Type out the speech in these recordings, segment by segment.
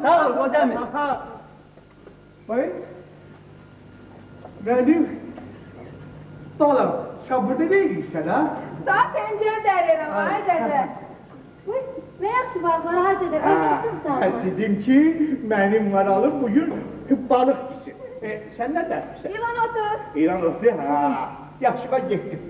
Sağ ol kocam. Vay. Benim dalım. Sen burada değilsin ha? Daha pencere derlerəm, ay dədə. Ne yaxşı balıqları hay dədə, öldürsün sana. Dedim ki, benim maralım bugün balık pişir. Sen ne dersin? İlan otur. İran oldu ha. Yaxşı ben gittim.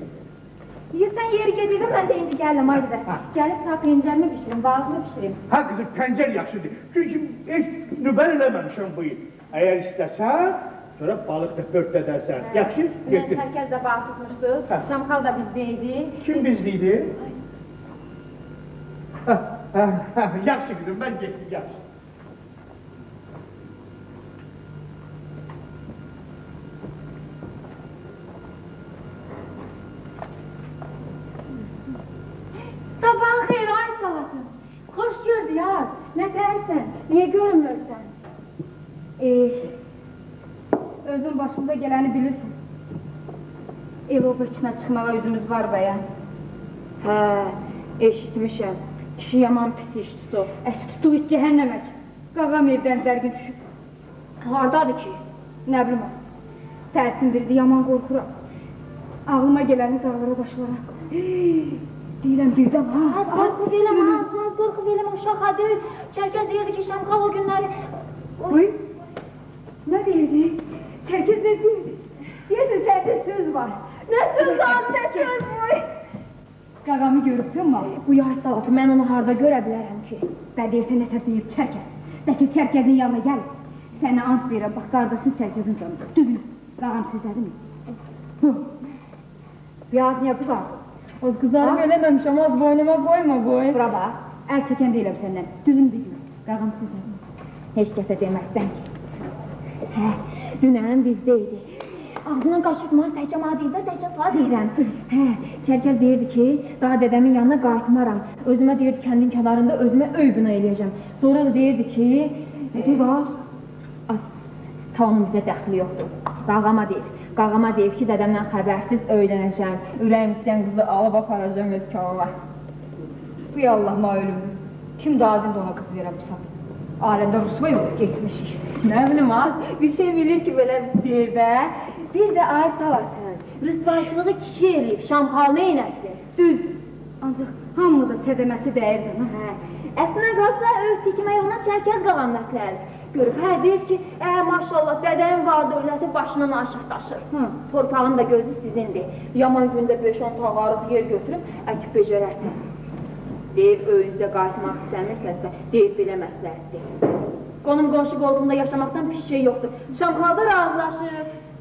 Sen yeri gedirdim, ben de indi gəldim, ay dədə. Gəlib sağ pencərimi pişirim, balıqımı pişirim. Ha kızım pencere yaxşıdır. Çünkü hiç nüber eləməmişim bu yıl. Eğer istesen, sonra balık da pört edersen. Yaxşı, Mən gittim. Çərkəz də balıq tutmuşdu, Şamxal da bizdeydi. Kim bizliydi? Yaxşı kızım, ben gittim, yaxşı. Sabahın xeyir, ay salatın. Hoş gördü ya. Ne dersen, niye görünmürsən? Özün başımıza geleni bilirsin. Ev obrçuna çıkmağa yüzümüz var bayan. Hə, eşitmişəm. Kişi yaman pis iş tutur. Tutduğu iş cəhənnəmək. Qağam evdən dərgin düşüb. Hardadır ki? Nə bilim o. Tərsindirdi, yaman qorxuram. Ağlıma geləni dağlara daşlara. Deyirəm birdən ha. Az qorxu verəm, az qorxu verəm, uşaq adı. Çərkəz deyirdi ki, Şamxal o günləri... Oy, ne deyirdi? Çerkez ne deyirdi? Deyirdi sende söz var. Ne söz var, ne söz var? Qağamı görübdün mü? Bu yaş salatı, mən onu harda görə bilərəm ki? Ben deyirsən nəsə deyib Çərkez. Bəlkə Çərkezin yanına gəl. Sənə ant verirəm, bax qardaşın Çərkezin canıdır. Düzülür. Qağam sizlədi mi? Biraz niye kızardın? O kızarım eləməmişəm, az boynuma koyma boy. Bura bax, əl çəkən deyiləm səndən. Düzün deyiləm. Qağam sizlədi mi? Heç kəsə deməzsən ki. Hə, dünən bizdeydi. Ağzından qaşırtma, təkcə ma deyildə, təkcə sağ deyirəm. Hə, Çərkez deyirdi ki, daha dədəmin yanına qayıtmaram. Özümə deyirdi, kəndin kənarında özümə öy bina eləyəcəm. Sonra da deyirdi ki, dur bax, tavanın bizə dəxli yoxdur. Qağama deyib ki, dədəmdən xəbərsiz öylənəcəm. Ürəyimizdən qızı alıb aparacam öz kavama. Bu Allah'ıma ölümdür. Kim daha azimdə ona qız verəmişəm? Aləmdə Rusva yox, getmişik. Nə bilim ha, bir şey bilir ki, belə deyir bə. Bir də ay salatın, rüsvaçılığı kişi eləyib, Şamxal neynəsin? Düz, ancaq hamını da tədəməsi dəyirdi. Hə, əslində qalsa öz tikmə yoluna Çərkəz qağam məsləhət görüb. Hə, deyir ki, maşallah, dədəyin var dövləti başından aşıq daşır. Torpağın da gözü sizindir. Yaman gündə 5-10 tağarıq yer götürüb, əkib becərərsən. Deyib, öyüzdə qayıtmaq istəmirsənsə, deyib belə məsləhətdir. Qonum qonşu qoltuğunda yaşamaqdan pis şey yoxdur. Şamxalda razılaşır.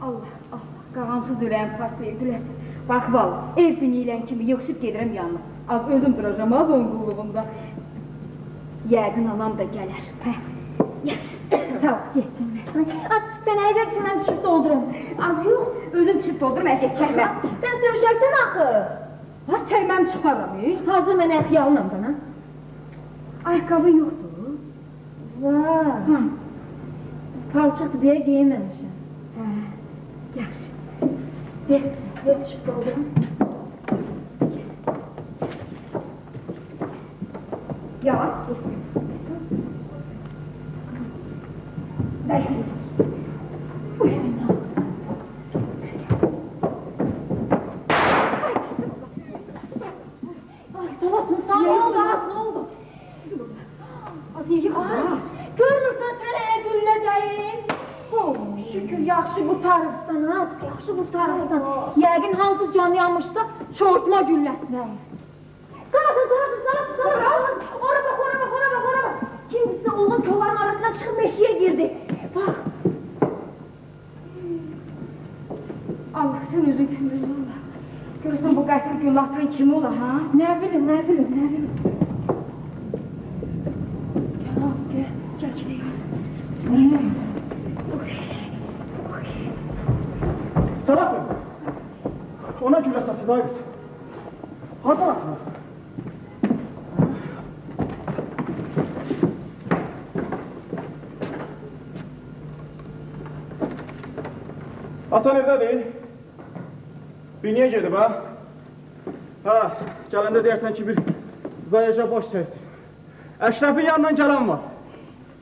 Allah, Allah, qağamsız ürəyim partlayır, biləsən. Bax, valla, ev binilən kimi yığışıb gedirəm yanına. Az özüm duracam, az onun qulluğunda. Yəqin anam da gələr. Hə, yaxşı, sağ ol, getdim mən. Sən əyvər ki, mən düşüb doldurum. Az yox, özüm düşüb doldurum, əlgət çəkmə. Sən sürüşərsən axı. Ha, çəkməm çıxaram, Hazır mən əxyalınam da, ayaqqabın yoxdur. Vay, palçıqdır deyə geyinməmişəm. Hə, yaxşı. Ver düşüb doldurum. Yavaş, getdim. Bəlkə. Ne oldu? Hadi yıkılır. Görürsən sənəyə gülləcəyim. Şükür, yaxşı qutarırsan, ha? Yaxşı qutarırsan. Yəqin hansı can yanmışsa, çortma gülləsinə. Salatın. Ora bax. Kimsə oğlun kovarın arasına çıxıb meşiyə girdi. Bax. Allah, sen özün kimdir ola? Görürsən bu qətil güllatan kim ola, ha? Nə bilim. Gel ki yaz. Salatın. Ona göre sası David. Hadi atma. Atan evde değil. Biniye gedib ha? Ha, gələndə deyərsən ki, bir zayaca boş çəkdi. Əşrəfin yanından gələn var.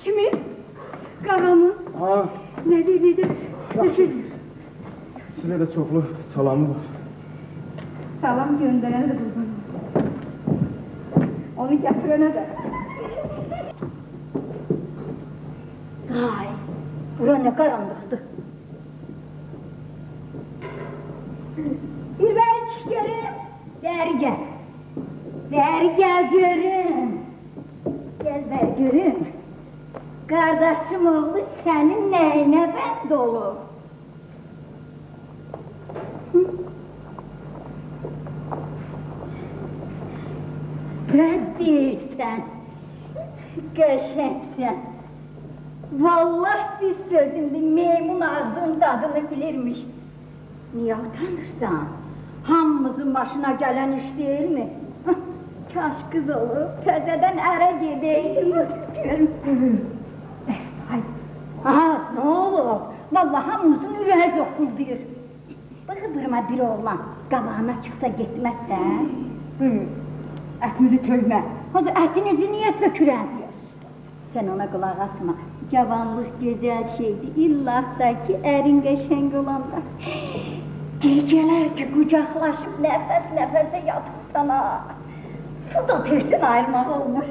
Kimin? Qaramın. Ha, Necə? sizə də çoxlu salamı var. Salam göndərən də qurban. Onu gətirənə də. Ay, bura nə qaranlıqdır. Bir bəri çıx görüm. Bəri gəl. Bəri gəl görüm. Gəl bəri görüm. Qardaşım oğlu sənin nəyinə bənd olur? Bəd deyirsən, qəşəngsən. Vallahi bir sözümdə meymun ağzının dadını bilirmiş. Niyə utanırsan? Hamımızın başına gələn iş deyil mi? Kaş qız olur, təzədən ərə gedəydim. Ne olur? Vallahi hamımızın ürəyi zoxulduyur. Bığı-bırma bir oğlan qabağına çıxsa getməzsən. Ətimizi töymə. Ətinizi niyə tökürəm? Sən ona qulaq asma. Cavanlıq gözəl şeydir. İlla ki ərin qəşəng olanda. Gecələr ki qucaqlaşıb nəfəs-nəfəsə yatırsan ha. Su da tersin ayırmaq olmuş.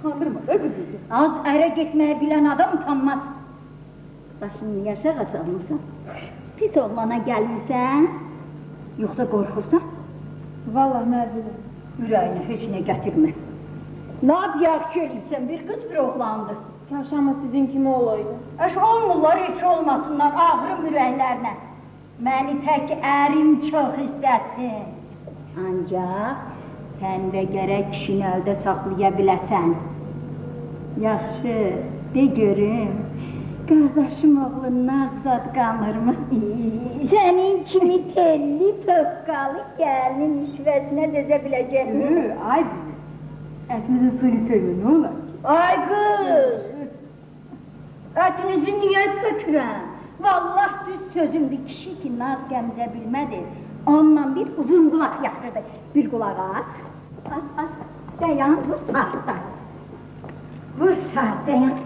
Tanrıma da qızı. Az ərə getməyə bilən adam utanmaz. Başını niyə aşağı salmırsan? Pis oğlana gəlmirsən? Yoxsa qorxursan? Vallahi nə bilim. Ürəyinə heç nə gətirmə. Ne yapıyaq ki eləyirsən? Bir qız bir oğlandır. Kaş ama sizin kimi olaydı. Əş olmurlar, heç olmasınlar ağrım ürəklərinə. Məni tək ərim çox istətsin. Ancaq sən də gərək kişini əldə saxlaya biləsən. Yaxşı, de görüm. Qardaşım oğlun nağzad qalırmı? Sənin kimi telli, töqqalı gəlinin işvəsinə dözə biləcəkmi? Ay, ətimizin suyunu töymə, nə olar? Ay qız! Ətinizi niyə tökürəm? Vallahi düz sözümdür, kişi ki naz gəmzə bilmədi. Onunla bir uzun qulaq yaxşıdır. Bir qulağa at, dayan bu saatda. Bu saat dayan.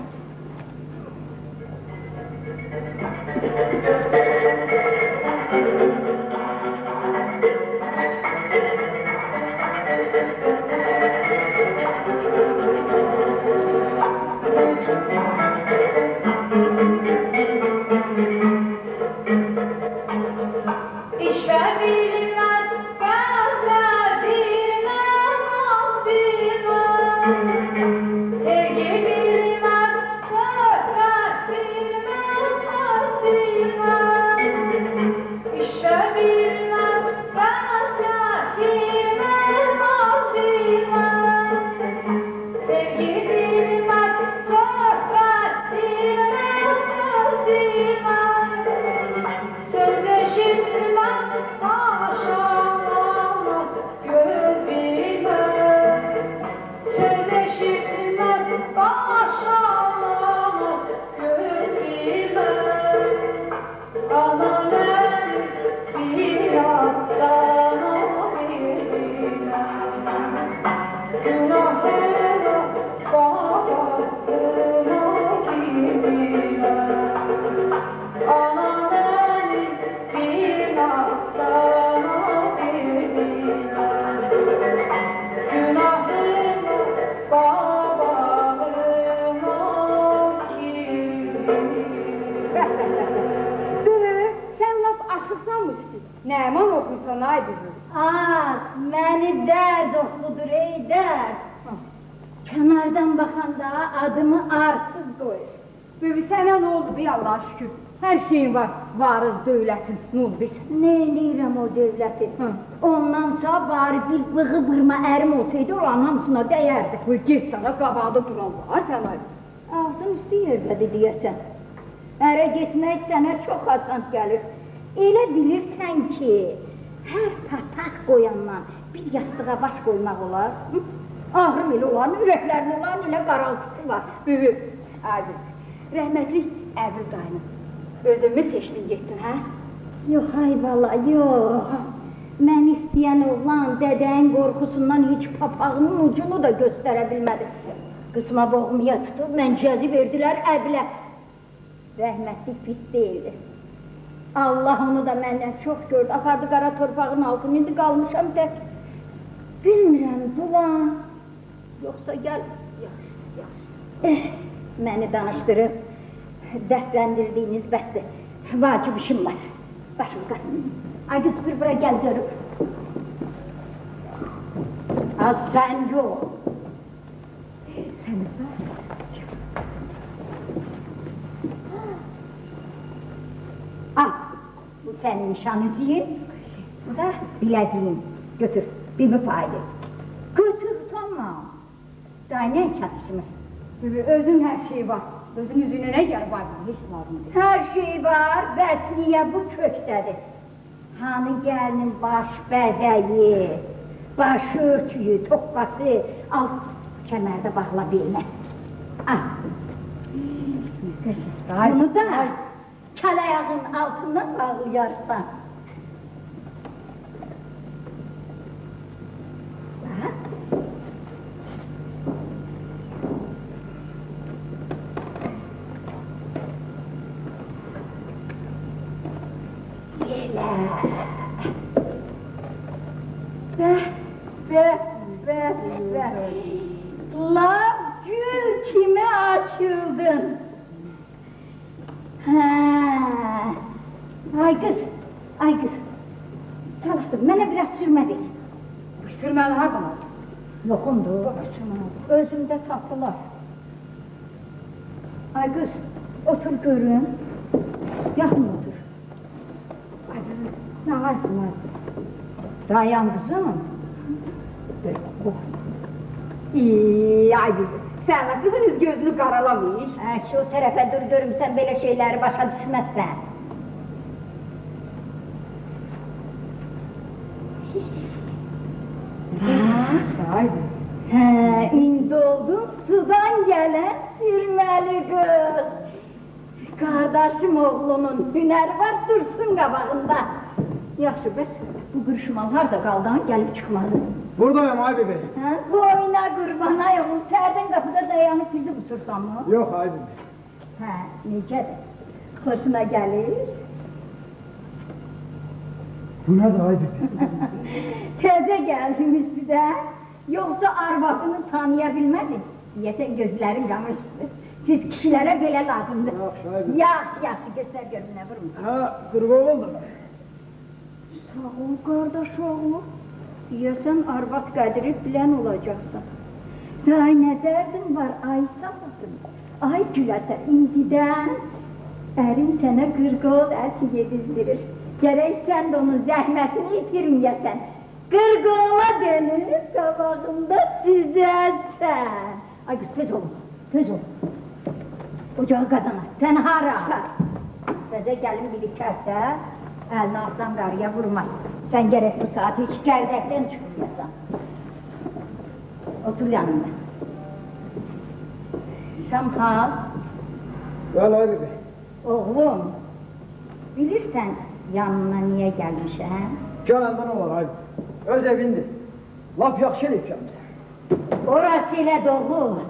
Nəman oxursan, ay bizim? Məni dərd oxudur, ey dərd. Kənardan baxanda adımı arsız qoyur. Böbü, sənə nə oldu, bir Allah'a şükür. Hər şeyin var, varız, dövlətin, nə oldu biz? Neyləyirəm o dövləti? Ondansa bari bir bığı-bırma ərim olsaydı, oranın hamısına dəyərdi. Get sana, qabağda durarlar sənə. Ağzın üstü yerdədir deyəsən. Ərə getmək sənə çox asan gəlir. Elə bilirsən ki, hər pataq qoyandan bir yastığa baş qoymaq olar. Ağrım elə olan, ürəklərin olan elə qaraltısı var. Böbü, Əbil, Rəhmətli Əbil qaynım. özümü seçdin getdin, hə? Yox, ay valla, yox. Mən istəyən oğlan dədəyin qorxusundan heç papağının ucunu da göstərə bilmədi. Qısma boğmaya tutub, məncəzi verdilər əbilə. Rəhmətlik pis deyildi. Allah onu da məndən çox gördü. Apardı qara torpağın altını, indi qalmışam tək. Bilmirəm, dulan. Yoxsa gəl, yaxşı. Məni danışdırıb, dərstləndirdiyiniz bəsdir. Vacib işim var. Başım qatın. Ay qız, bir bura gəl görüb. Az sən yox. Sən var. Al, bu sənin nişan üzüyün. Bu da biləziyin. Götür, bir müfaydı. Götür, utanma. Daha nə çatışımız? Özün hər şey var. Özün üzünə nə gəl var? Heç var mı? Hər şey var, bəs niyə bu kökdədir? Hani gəlinin baş bəzəyi, baş örtüyü, toppası, al, kəmərdə bağla belinə. Al. Bunu da kəl ayağın altından bağlayarsan. Laf gül kimi açıldın. Ay kız. Çalıştım, mənə biraz sürmə ver. Bu sürməli hardan oldu? Yoxumdur. Özümdə tapdılar. Ay kız, otur görün. Yaxın otur. Ay kız, nə varsın? Dayan kızım. Ay kızım, sen kızın üz gözünü qaralamış. Şu tərəfə dur görüm, sən belə şeyləri başa düşməzsən. İndi oldun sudan gələn sürməli qız. Qardaşım oğlunun hünəri var, dursun qabağında. Yaxşı, bəs bu qırışmal harada qaldı, gəlib çıxmalı? Buradayım ay bebeğim. Boyuna qurban ay oğul, sərdən qapıda dayanıb bizi uçursan mı? Yox ay bebeğim. Necədir? Xoşuna gəlir? Bu nədir ay bebeğim? Təzə gəldiniz sizə, yoxsa arvadını tanıya bilmədin? Deyəsən gözlərin qamışdır. Siz kişilərə belə lazımdır. Yaxşı, göstər görüm, nə vurmuş? Qırmaq oldum. Sağ ol, qardaş oğlu. Deyəsən, arvad qədiri bilən olacaqsan. Ay, nə dərdin var, ay sağlasın. Ay güləsə, indidən ərin sənə qırqol ət yedizdirir. Gərək sən də onun zəhmətini itirməyəsən. Qırqola dönüb, qabağında süzərsən. Ay qız, tez ol. Ocağı qazana, sən hara? Təzə gəlin birikərsə, əlini altdan qarıya vurmaz. Sən gərək bu saat heç gərdəkdən çıxmayasan. Otur yanında. Şamhal. Gel ay bebeğim. Oğlum, bilirsən yanına niyə gəlmişəm? Gələndə nə olar ay bebeğim? Öz evindir. Laf yaxşı eləyib gəlmişsən. Orası elə doğru.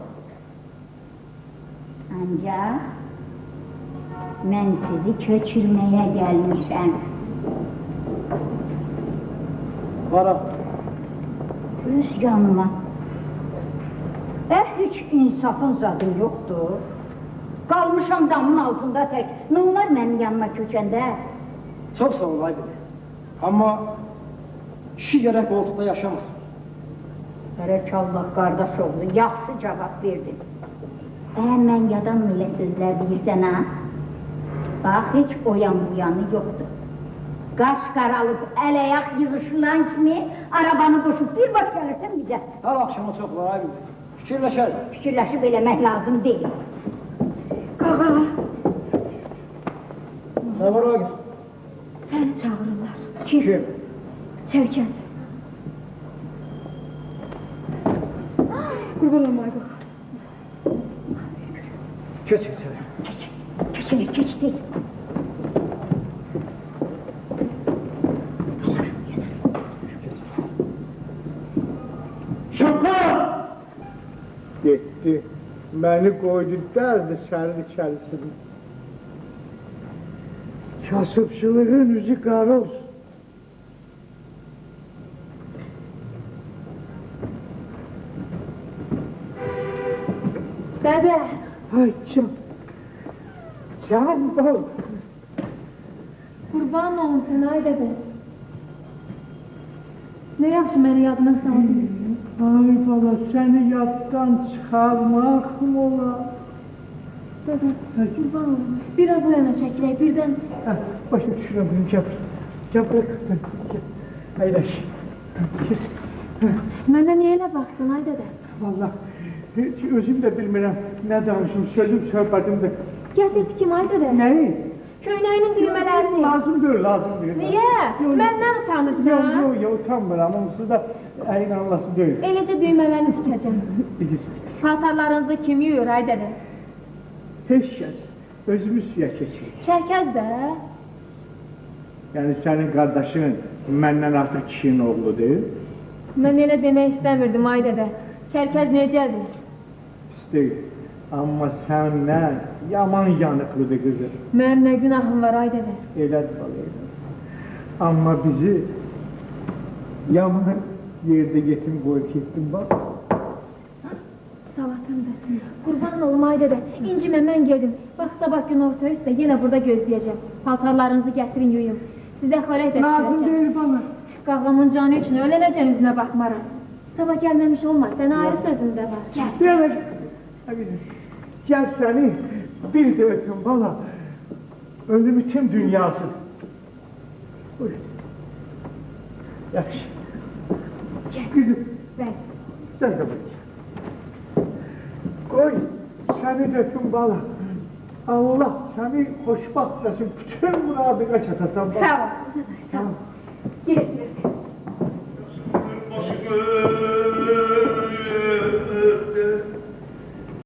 Ancaq mən sizi köçürməyə gəlmişəm. Hara? Öz yanıma. Heç insafın zadı yoxdur. Qalmışam damın altında tək. Nə olar mənim yanıma köçəndə? Çox sağ ol ay bebeğim. Amma kişi gərək koltuqda yaşamasın. Bərəkallah qardaş oğlu, yaxşı cavab verdin. Mən yadan elə sözlər deyirsən ha? Bax, heç o yan bu yanı yoxdur. Qaş qaralıb, əl-ayaq yığışılan kimi arabanı qoşub bir baş gəlirsən bizə. Hər axşama çox var ay bebeğim. Fikirləşərik. Fikirləşib eləmək lazım deyil. Qağa, Nə var ay qız? səni çağırırlar. Kim? Şevket. Qurban olmayı bax. Keç. Keç tez. Şapka! Gitti. Məni qoydu dərdi sənin içərisində. Kasıbçılığın üzü qara olsun. Dədə, Ay can. Can bal. Qurban olun sənə ay dədə. Nə yaxşı məni yadına saldın. Ay bala, səni yaddan çıxarmaq mı olar? Dədə, qurban olun. Biraz o yana çəkilək, birdən... Başa düşürəm, gəl. Gəl, gəl. Əyləş. Mənə niyə elə baxdın ay dədə? Vallahi, heç özüm də bilmirəm nə danışım, sözüm, söhbətim də. Gətirdi kim ay dədə? Nəyi? köynəyinin düymələrini. Lazım deyil, lazım deyil. Niyə? Məndən utanırsan? Yox, utanmıram, onsuz da əyin anlası deyil. Eləcə düymələrini tikəcəm. Paltarlarınızı kim yuyur, ay dədə? Heç kəs, özümüz suya keçir. Çərkəz də. Yəni sənin qardaşın məndən artıq kişinin oğludur. Mən elə demək istəmirdim, ay dədə. Çərkəz necədir? Pis deyil. Amma səndən yaman yanıqlıdır qızım. Mənim nə günahım var, ay dədə? Elədir bala, elədir. Amma bizi yaman yerdə yetim qoyub getdin, bax. Salatımdır. Qurban olum, ay dədə. İncimə, mən gedim. Bax, sabah gün orta üstə yenə burada gözləyəcəm. Paltarlarınızı gətirin, yuyum. Sizə xörək də Lazım deyil bana. Qağamın canı üçün ölənəcən üzünə baxmaram. Sabah gəlməmiş olmaz, sənə ayrı sözüm də var. Gəl. Gəl səni bir də öpüm bala. Ölümün dünyası. Buyur. Yaxşı. Kızım. Bəli. Sən də buyur. Qoy səni də öpüm bala. Allah səni xoşbaxt etsin. Bütün muradına çatasan bala. Sağ ol. Sağ ol. Gel. Başımı